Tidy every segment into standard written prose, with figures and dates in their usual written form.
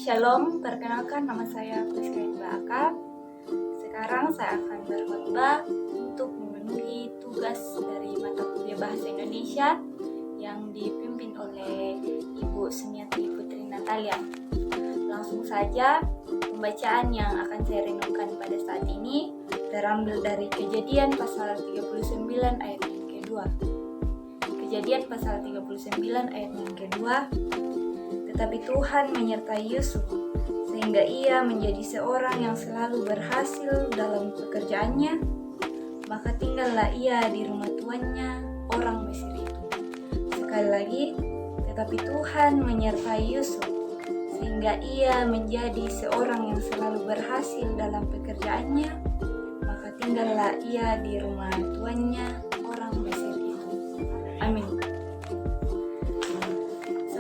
Shalom, perkenalkan nama saya Priska Indra. Sekarang saya akan berkhotbah untuk memenuhi tugas dari mata kuliah Bahasa Indonesia yang dipimpin oleh Ibu Sumiati Putri Natalia. Langsung saja, pembacaan yang akan saya renungkan pada saat ini terambil dari Kejadian pasal 39 ayat yang kedua. Kejadian pasal 39 ayat yang kedua. Tetapi Tuhan menyertai Yusuf, sehingga ia menjadi seorang yang selalu berhasil dalam pekerjaannya. Maka tinggallah ia di rumah tuannya, orang Mesir itu. Sekali lagi, tetapi Tuhan menyertai Yusuf, sehingga ia menjadi seorang yang selalu berhasil dalam pekerjaannya. Maka tinggallah ia di rumah tuannya, orang Mesir itu. Amin.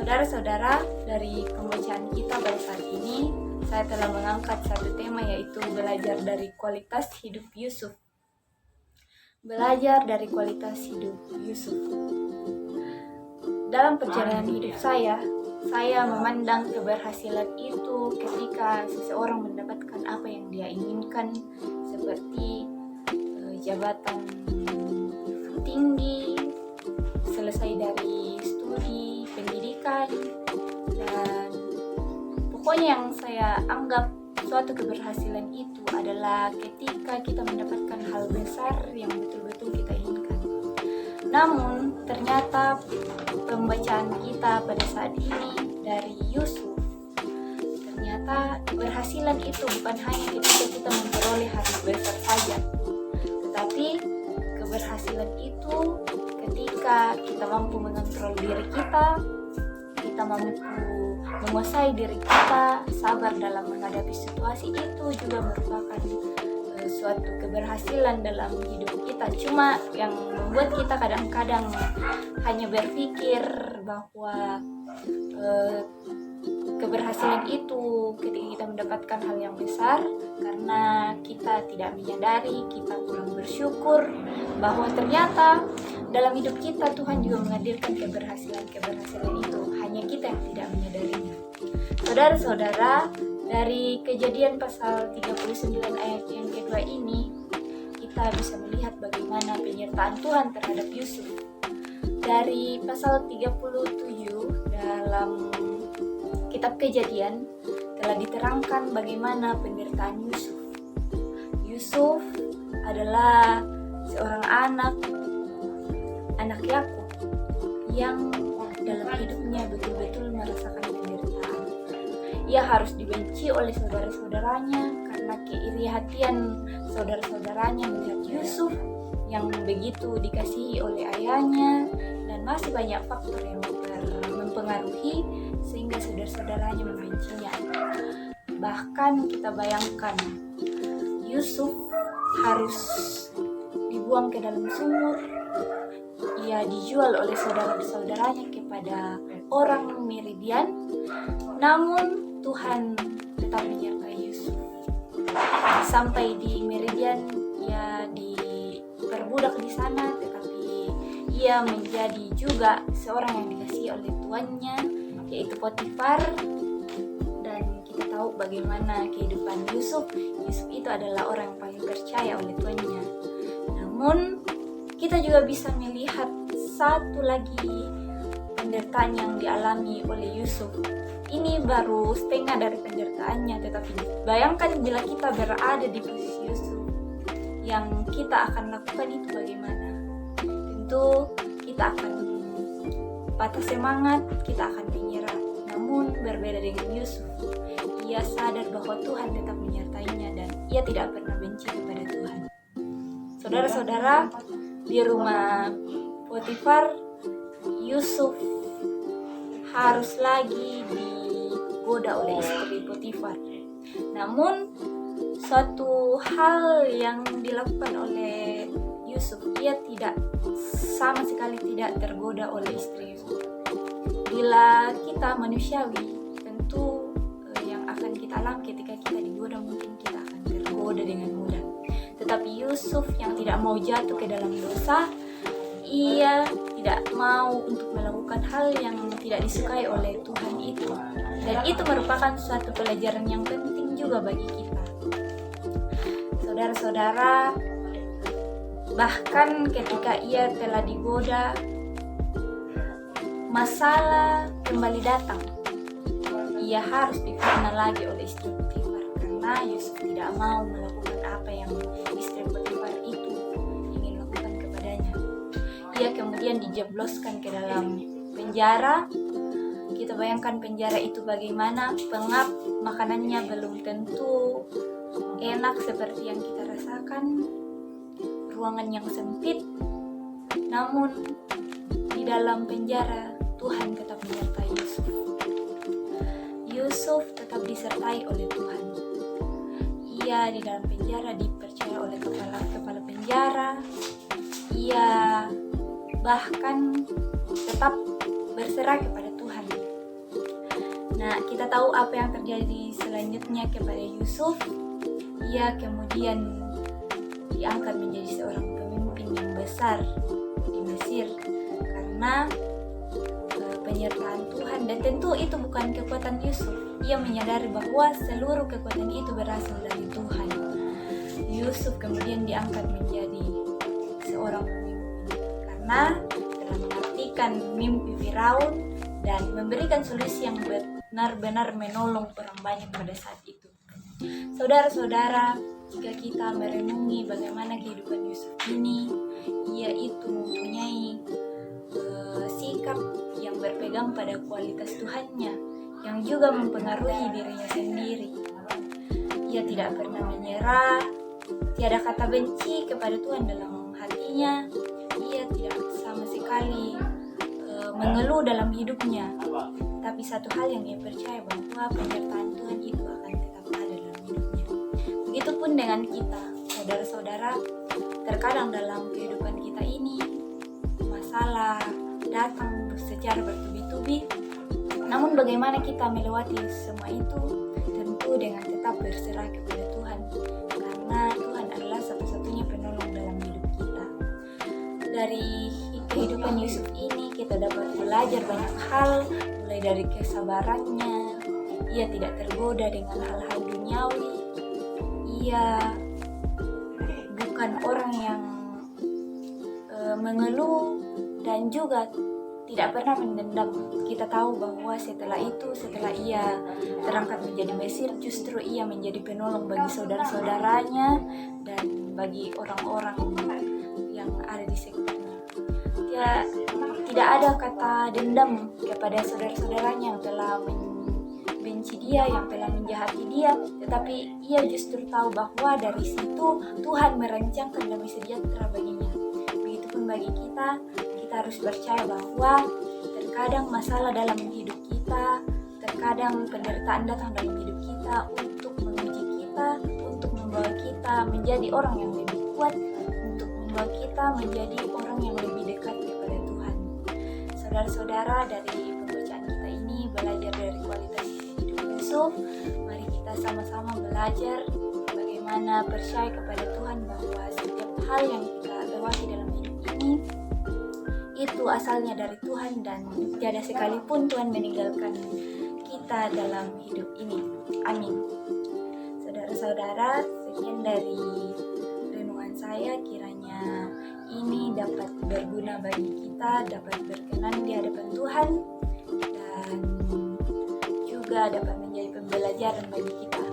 Saudara-saudara, dari pembacaan kita pada saat ini, saya telah mengangkat satu tema, yaitu belajar dari kualitas hidup Yusuf. Belajar dari kualitas hidup Yusuf. Dalam perjalanan hidup saya memandang keberhasilan itu ketika seseorang mendapatkan apa yang dia inginkan, seperti jabatan tinggi, selesai dari studi, pendidikan, dan pokoknya yang saya anggap suatu keberhasilan itu adalah ketika kita mendapatkan hal besar yang betul-betul kita inginkan. Namun ternyata pembacaan kita pada saat ini dari Yusuf, ternyata keberhasilan itu bukan hanya ketika kita memperoleh hal besar saja, tetapi keberhasilan itu ketika kita mampu mengontrol diri kita mampu menguasai diri kita, sabar dalam menghadapi situasi, itu juga merupakan suatu keberhasilan dalam hidup kita. Cuma yang membuat kita kadang-kadang hanya berpikir bahwa keberhasilan itu ketika kita mendapatkan hal yang besar, karena kita tidak menyadari, kita kurang bersyukur bahwa ternyata dalam hidup kita Tuhan juga menghadirkan keberhasilan itu, hanya kita yang tidak menyadarinya. Saudara-saudara, dari Kejadian pasal 39 ayat yang kedua ini, kita bisa melihat bagaimana penyertaan Tuhan terhadap Yusuf. Dari pasal 37 dalam kitab Kejadian telah diterangkan bagaimana penderitaan Yusuf. Yusuf adalah seorang anak Yakub yang dalam hidupnya betul-betul merasakan penderitaan. Ia harus dibenci oleh saudara-saudaranya karena keiri hatian saudara-saudaranya melihat Yusuf yang begitu dikasihi oleh ayahnya, dan masih banyak faktor yang mempengaruhi sehingga saudara-saudaranya membencinya. Bahkan kita bayangkan Yusuf harus dibuang ke dalam sumur. Ia dijual oleh saudara-saudaranya kepada orang Midian, namun Tuhan tetap menyertai Yusuf. Sampai di Midian ia diperbudak di sana, tetapi ia menjadi juga seorang yang dikasihi oleh tuannya, yaitu Potifar. Dan kita tahu bagaimana kehidupan Yusuf. Yusuf itu adalah orang yang paling percaya oleh tuannya. Namun kita juga bisa melihat satu lagi penderitaan yang dialami oleh Yusuf. Ini baru setengah dari penderitaannya, tetapi bayangkan bila kita berada di posisi Yusuf, yang kita akan lakukan itu bagaimana? Tentu kita akan patah semangat, kita akan menyerah. Namun berbeda dengan Yusuf, ia sadar bahwa Tuhan tetap menyertainya dan ia tidak pernah benci kepada Tuhan. Saudara-saudara, di rumah Potifar, Yusuf harus lagi digoda oleh istri Potifar. Namun suatu hal yang dilakukan oleh Yusuf, ia tidak sama sekali tidak tergoda oleh istri Yusuf. Bila kita manusiawi, tentu yang akan kita alami ketika kita digoda, mungkin kita akan tergoda dengan mudah. Tetapi Yusuf yang tidak mau jatuh ke dalam dosa, ia tidak mau untuk melakukan hal yang tidak disukai oleh Tuhan itu. Dan itu merupakan suatu pelajaran yang penting juga bagi kita. Saudara-saudara, bahkan ketika ia telah digoda, masalah kembali datang. Ia harus difitnah lagi oleh istri Potifar karena Yusuf tidak mau melakukan apa yang istri Potifar itu ingin lakukan kepadanya. Ia kemudian dijebloskan ke dalam penjara. Kita bayangkan penjara itu bagaimana, pengap, makanannya belum tentu enak seperti yang kita rasakan, ruangan yang sempit, namun di dalam penjara Tuhan tetap menyertai Yusuf. Yusuf tetap disertai oleh Tuhan. Ia di dalam penjara dipercaya oleh kepala penjara. Ia bahkan tetap berserah kepada Tuhan. Nah, kita tahu apa yang terjadi selanjutnya kepada Yusuf. Ia kemudian diangkat menjadi seorang pemimpin yang besar di Mesir karena penyertaan Tuhan, dan tentu itu bukan kekuatan Yusuf. Ia menyadari bahwa seluruh kekuatan itu berasal dari Tuhan. Yusuf kemudian diangkat menjadi seorang pemimpin karena telah mengartikan mimpi Firaun dan memberikan solusi yang benar-benar menolong orang banyak pada saat itu. Saudara-saudara, jika kita merenungi bagaimana kehidupan Yusuf ini, ia itu mempunyai sikap yang berpegang pada kualitas Tuhannya, yang juga mempengaruhi dirinya sendiri. Ia tidak pernah menyerah, tiada kata benci kepada Tuhan dalam hatinya. Ia tidak sama sekali mengeluh dalam hidupnya. Tapi satu hal yang ia percaya, bahwa penyertaan Tuhan itu akan tetap ada dalam hidupnya. Begitupun dengan kita, saudara-saudara. Terkadang dalam kehidupan kita ini masalah datang secara bertubi-tubi, namun bagaimana kita melewati semua itu? Tentu dengan tetap berserah kepada Tuhan, karena Tuhan adalah satu-satunya penolong dalam hidup kita. Dari kehidupan Yusuf ini kita dapat belajar banyak hal, mulai dari kesabarannya. Ia tidak tergoda dengan hal-hal duniawi. Ia bukan orang yang mengeluh dan juga tidak pernah mendendam. Kita tahu bahwa setelah ia terangkat menjadi Mesir, justru ia menjadi penolong bagi saudara-saudaranya dan bagi orang-orang yang ada di sekitarnya. Dia tidak ada kata dendam kepada saudara-saudaranya yang telah membenci dia, yang telah menjahati dia, tetapi ia justru tahu bahwa dari situ Tuhan merancangkan damai sejahtera baginya. Begitupun bagi kita harus percaya bahwa terkadang masalah dalam hidup kita, terkadang penderitaan datang dalam hidup kita untuk menguji kita, untuk membawa kita menjadi orang yang lebih kuat, untuk membawa kita menjadi orang yang lebih dekat kepada Tuhan. Saudara-saudara, dari pembacaan kita ini belajar dari kualitas hidup Yusuf. Mari kita sama-sama belajar bagaimana percaya kepada Tuhan, bahwa setiap hal yang kita lewati dalam hidup ini itu asalnya dari Tuhan, dan tiada sekalipun Tuhan meninggalkan kita dalam hidup ini. Amin. Saudara-saudara, sekian dari renungan saya. Kiranya ini dapat berguna bagi kita, dapat berkenan di hadapan Tuhan, dan juga dapat menjadi pembelajaran bagi kita.